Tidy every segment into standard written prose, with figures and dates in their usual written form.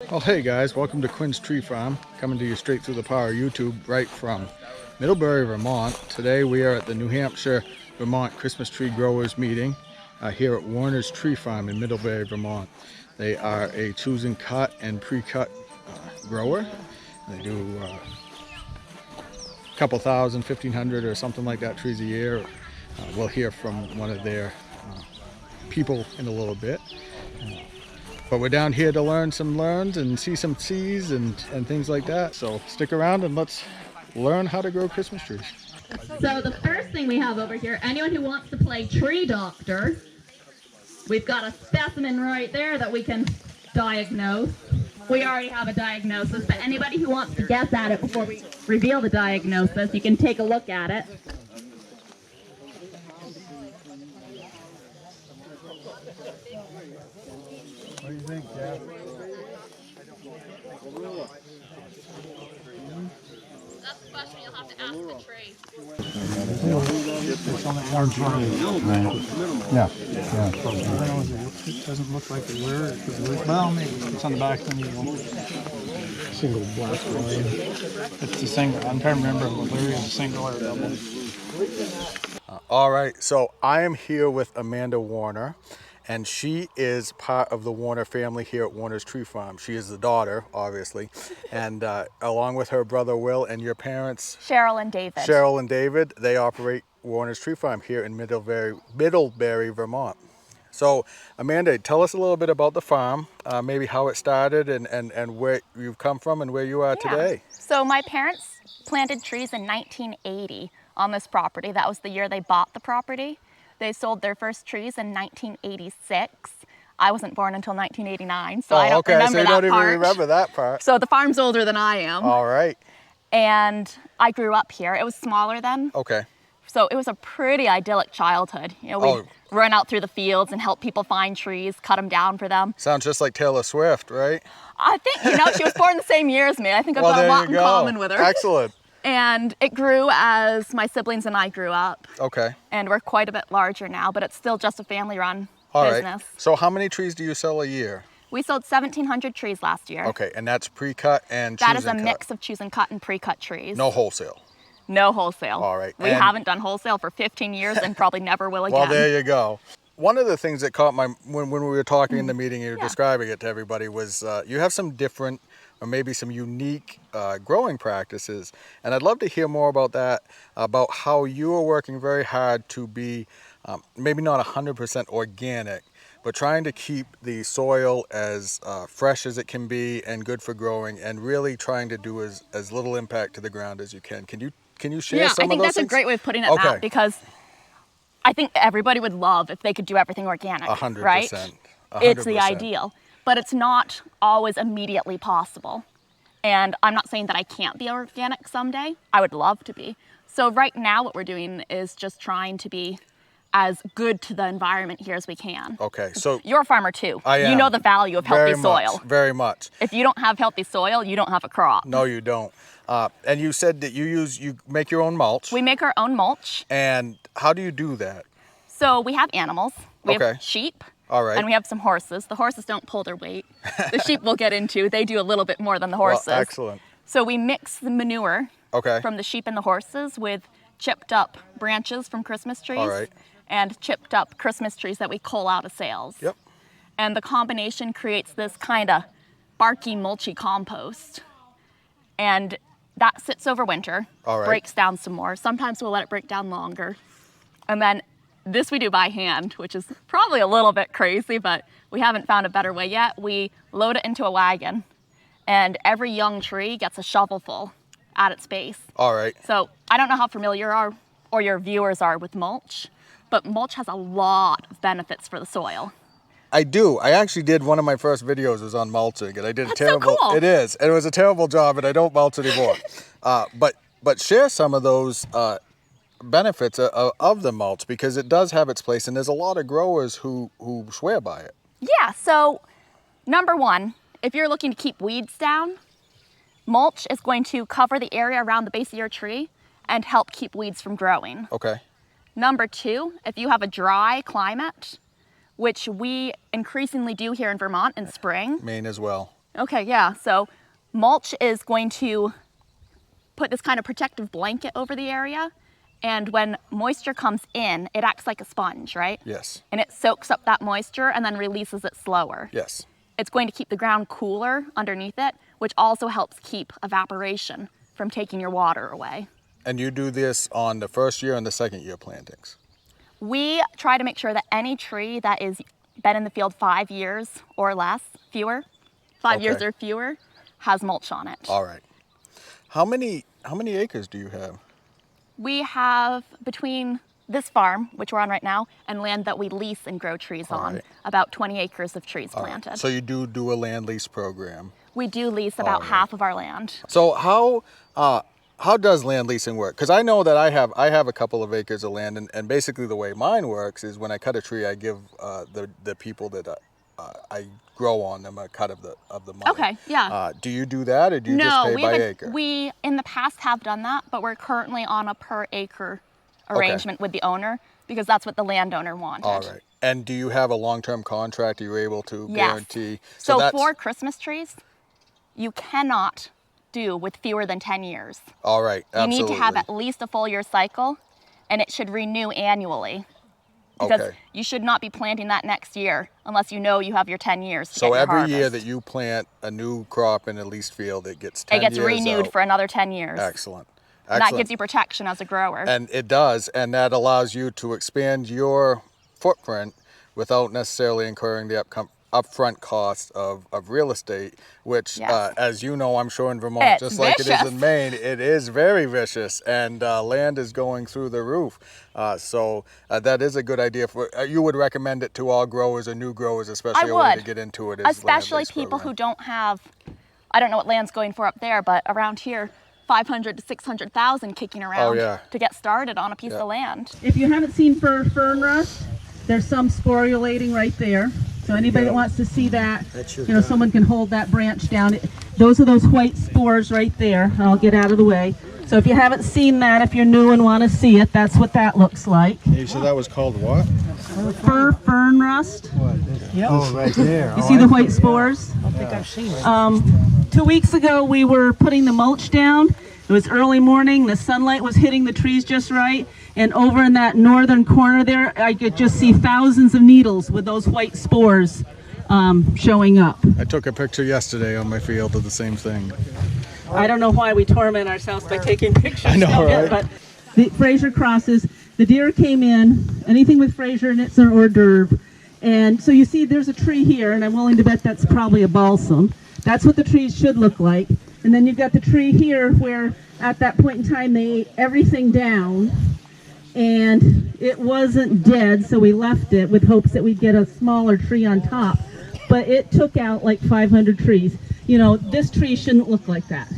Well, hey guys, welcome to Quinn's Tree Farm, coming to you straight through the power of YouTube, right from Middlebury, Vermont. Today we are at the New Hampshire, Vermont Christmas Tree Growers Meeting here at Warner's Tree Farm in Middlebury, Vermont. They are a choose and cut and pre-cut grower. They do a couple thousand, 1,500 or something like that trees a year. We'll hear from one of their people in a little bit. But we're down here to learn some learns and see some seeds and things like that. So stick around and let's learn how to grow Christmas trees. So the first thing we have over here, anyone who wants to play tree doctor, we've got a specimen right there that we can diagnose. We already have a diagnosis, but anybody who wants to guess at it before we reveal the diagnosis, you can take a look at it. What do you think, Jeff? That's the question you'll have to ask the tree. It's on the orange line. Yeah. It doesn't look like a word. Well, maybe it's on the back of the needle. Single black line. It's a single. I'm trying to remember whether it's a single or a double. All right, so I am here with Amanda Warner, and she is part of the Warner family here at Warner's Tree Farm. She is the daughter, obviously, and along with her brother Will and your parents, Cheryl and David. Cheryl and David, they operate Warner's Tree Farm here in Middlebury, Vermont. So, Amanda, tell us a little bit about the farm, maybe how it started and where you've come from and where you are today. So my parents planted trees in 1980 on this property. That was the year they bought the property. They sold their first trees in 1986. I wasn't born until 1989, so I don't remember so you that don't even part. remember that part. So the farm's older than I am. All right. And I grew up here. It was smaller then. Okay. So it was a pretty idyllic childhood. You know, we'd run out through the fields and help people find trees, cut them down for them. Sounds just like Taylor Swift, right? I think, you know, she was born the same year as me. I think I've got a lot in common with her. Excellent. And it grew as my siblings and I grew up. Okay. And we're quite a bit larger now, but it's still just a family-run business. Right. So how many trees do you sell a year? We sold 1,700 trees last year. Okay, and that's pre-cut and choose That is a and cut. mix of choose and cut and pre-cut trees. No wholesale. No wholesale. All right. We haven't done wholesale for 15 years and probably never will again. Well, there you go. One of the things that caught my, when we were talking in the meeting, you were describing it to everybody, was you have some different or maybe some unique growing practices. And I'd love to hear more about that, about how you are working very hard to be maybe not 100% organic, but trying to keep the soil as fresh as it can be and good for growing, and really trying to do as little impact to the ground as you can. Can you share some of those things? Yeah, I think that's a great way of putting it, Matt, because I think everybody would love if they could do everything organic, 100%. right? 100%. It's the ideal, but it's not always immediately possible. And I'm not saying that I can't be organic someday. I would love to be. So right now what we're doing is just trying to be as good to the environment here as we can. Okay, so you're a farmer too. I am. You know the value of healthy soil. Very much. If you don't have healthy soil, you don't have a crop. No, you don't. And you said that you make your own mulch. We make our own mulch. And how do you do that? So we have animals. We have sheep. All right. And we have some horses. The horses don't pull their weight. The sheep we'll get into. They do a little bit more than the horses. Well, excellent. So we mix the manure from the sheep and the horses with chipped up branches from Christmas trees. All right. And chipped up Christmas trees that we cull out of sales. Yep. And the combination creates this kind of barky, mulchy compost. And that sits over winter, breaks down some more. Sometimes we'll let it break down longer. And then this we do by hand, which is probably a little bit crazy, but we haven't found a better way yet. We load it into a wagon, and every young tree gets a shovelful at its base. All right. So I don't know how familiar you are or your viewers are with mulch, but mulch has a lot of benefits for the soil. I do. I actually did one of my first videos was on mulching, and I did a terrible. So cool. It is, and it was a terrible job, and I don't mulch anymore. But share some of those benefits of the mulch, because it does have its place, and there's a lot of growers who swear by it. Yeah. So number one, if you're looking to keep weeds down, mulch is going to cover the area around the base of your tree and help keep weeds from growing. Okay. Number two, if you have a dry climate, which we increasingly do here in Vermont in spring. Maine as well. Okay, yeah. So mulch is going to put this kind of protective blanket over the area. And when moisture comes in, it acts like a sponge, right? Yes. And it soaks up that moisture and then releases it slower. Yes. It's going to keep the ground cooler underneath it, which also helps keep evaporation from taking your water away. And you do this on the first year and the second year plantings? We try to make sure that any tree that is been in the field 5 years or less, fewer, 5 years or fewer, has mulch on it. All right. How many acres do you have? We have between this farm, which we're on right now, and land that we lease and grow trees on, about 20 acres of trees planted. Right. So you do a land lease program? We do lease about half of our land. So how does land leasing work? Because I know that I have a couple of acres of land, and basically the way mine works is when I cut a tree, I give the people that I grow on them a cut of the money. Okay, yeah. Do you do that, or do you just pay by acre? We in the past have done that, but we're currently on a per acre arrangement with the owner because that's what the landowner wanted. All right. And do you have a long-term contract? Are you able to guarantee? So for Christmas trees, you cannot do with fewer than 10 years. All right, absolutely. You need to have at least a full year cycle, and it should renew annually. Because you should not be planting that next year unless you know you have your 10 years to get your So every harvest. year that you plant a new crop in a leased field, it gets 10 years It gets renewed out. for another 10 years. Excellent. And that gives you protection as a grower. And it does, and that allows you to expand your footprint without necessarily incurring the upfront cost of real estate, which, as you know, I'm sure in Vermont, just like it is in Maine, it is very vicious, and land is going through the roof. So that is a good idea. You would recommend it to all growers or new growers, especially to get into it. Especially people who don't have, I don't know what land's going for up there, but around here, 500 to 600,000 kicking around to get started on a piece of land. If you haven't seen Fern Rust, there's some sporulating right there. So anybody that wants to see that, someone can hold that branch down. Those are those white spores right there. I'll get out of the way. So if you haven't seen that, if you're new and want to see it, that's what that looks like. You said that was called what? Fern Rust. Yep. Oh, right there. You see the white spores? I don't think I've seen it. 2 weeks ago, we were putting the mulch down. It was early morning. The sunlight was hitting the trees just right. And over in that northern corner there, I could just see thousands of needles with those white spores showing up. I took a picture yesterday on my field of the same thing. I don't know why we torment ourselves by taking pictures. I know, right? But the Fraser crosses, the deer came in, anything with Fraser and it's an hors d'oeuvre. And so you see there's a tree here, and I'm willing to bet that's probably a balsam. That's what the trees should look like. And then you've got the tree here where at that point in time they ate everything down. And it wasn't dead, so we left it with hopes that we'd get a smaller tree on top. But it took out like 500 trees. This tree shouldn't look like that.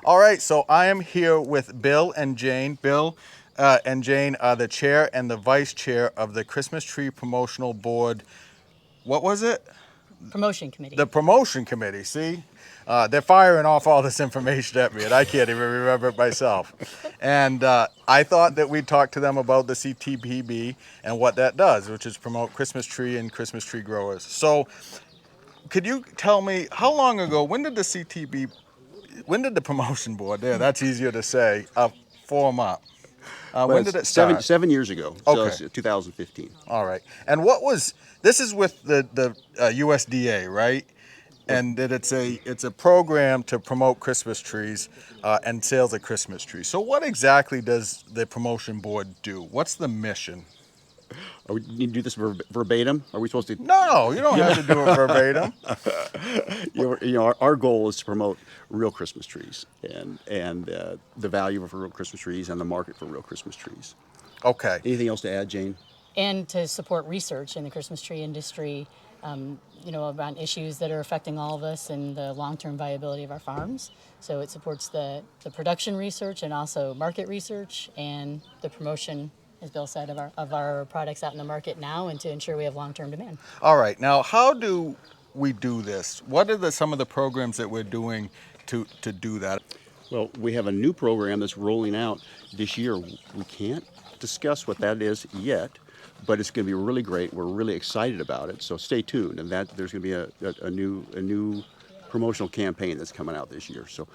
All right, so I am here with Bill and Jane. Bill and Jane are the chair and the vice chair of the Christmas Tree Promotional Board. What was it? Promotion committee. The promotion committee, see? They're firing off all this information at me, and I can't even remember it myself. And I thought that we'd talk to them about the CTPB and what that does, which is promote Christmas tree and Christmas tree growers. So could you tell me, how long ago, when did the promotion board, that's easier to say, form up? When did it start? 7 years ago, so it's 2015. All right. And this is with the USDA, right? And that it's a program to promote Christmas trees and sales of Christmas trees. So what exactly does the promotion board do? What's the mission? Are we need to do this verbatim? Are we supposed to? No, you don't have to do it verbatim. Our goal is to promote real Christmas trees and the value of real Christmas trees and the market for real Christmas trees. Okay. Anything else to add, Jane? And to support research in the Christmas tree industry, around issues that are affecting all of us and the long-term viability of our farms. So it supports the production research and also market research and the promotion, as Bill said, of our products out in the market now and to ensure we have long-term demand. All right. Now, how do we do this? What are some of the programs that we're doing to do that? Well, we have a new program that's rolling out this year. We can't discuss what that is yet, but it's going to be really great. We're really excited about it, so stay tuned. And that there's going to be a new promotional campaign that's coming out this year. So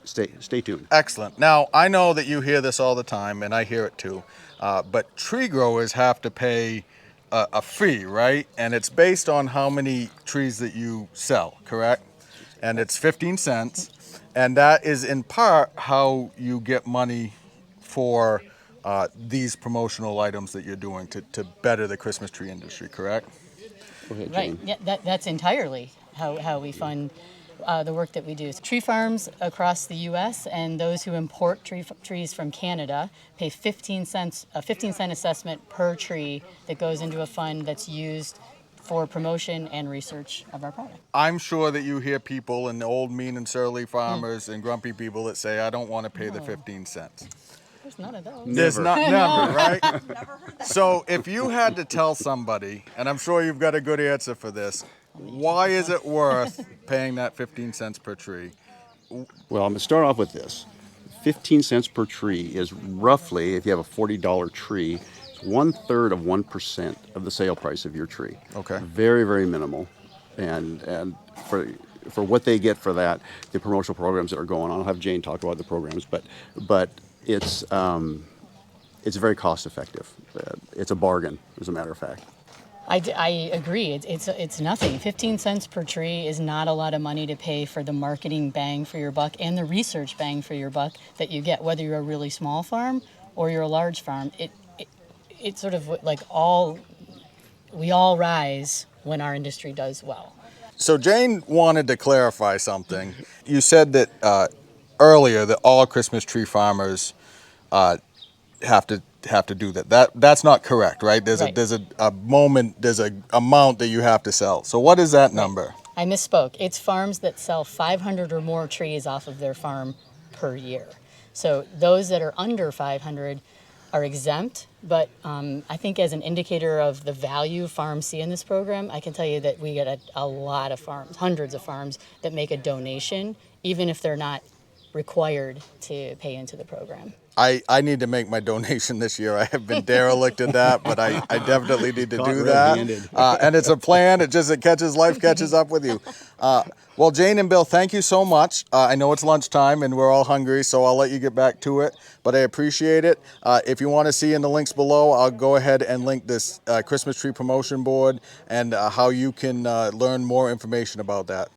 stay tuned. Excellent. Now, I know that you hear this all the time, and I hear it too, but tree growers have to pay a fee, right? And it's based on how many trees that you sell, correct? And it's 15 cents. And that is in part how you get money for these promotional items that you're doing to better the Christmas tree industry, correct? Go ahead, Right. Jane. Yeah, that's entirely how we fund the work that we do. Tree farms across the U.S. and those who import trees from Canada pay 15 cents, a 15-cent assessment per tree that goes into a fund that's used for promotion and research of our product. I'm sure that you hear people and old, mean, and surly farmers and grumpy people that say, I don't want to pay the 15 cents. There's none of those. There's Never. never, right? So if you had to tell somebody, and I'm sure you've got a good answer for this, why is it worth paying that 15 cents per tree? Well, I'm going to start off with this. 15 cents per tree is roughly, if you have a $40 tree, it's 1/3 of 1% of the sale price of your tree. Okay. Very, very minimal. And for what they get for that, the promotional programs that are going on, I'll have Jane talk about the programs, but it's very cost effective. It's a bargain, as a matter of fact. I agree. It's nothing. 15 cents per tree is not a lot of money to pay for the marketing bang for your buck and the research bang for your buck that you get, whether you're a really small farm or you're a large farm. It's sort of like we all rise when our industry does well. So Jane wanted to clarify something. You said that earlier that all Christmas tree farmers have to do that. That's not correct, right? There's Right. there's a amount that you have to sell. So what is that number? I misspoke. It's farms that sell 500 or more trees off of their farm per year. So those that are under 500 are exempt, but I think as an indicator of the value farms see in this program, I can tell you that we get a lot of farms, hundreds of farms, that make a donation, even if they're not required to pay into the program. I need to make my donation this year. I have been derelict at that, but I definitely need to Caught do that. red-handed. And it's a plan. Life catches up with you. Well, Jane and Bill, thank you so much. I know it's lunchtime and we're all hungry, so I'll let you get back to it, but I appreciate it. If you want to see in the links below, I'll go ahead and link this Christmas tree promotion board and how you can learn more information about that.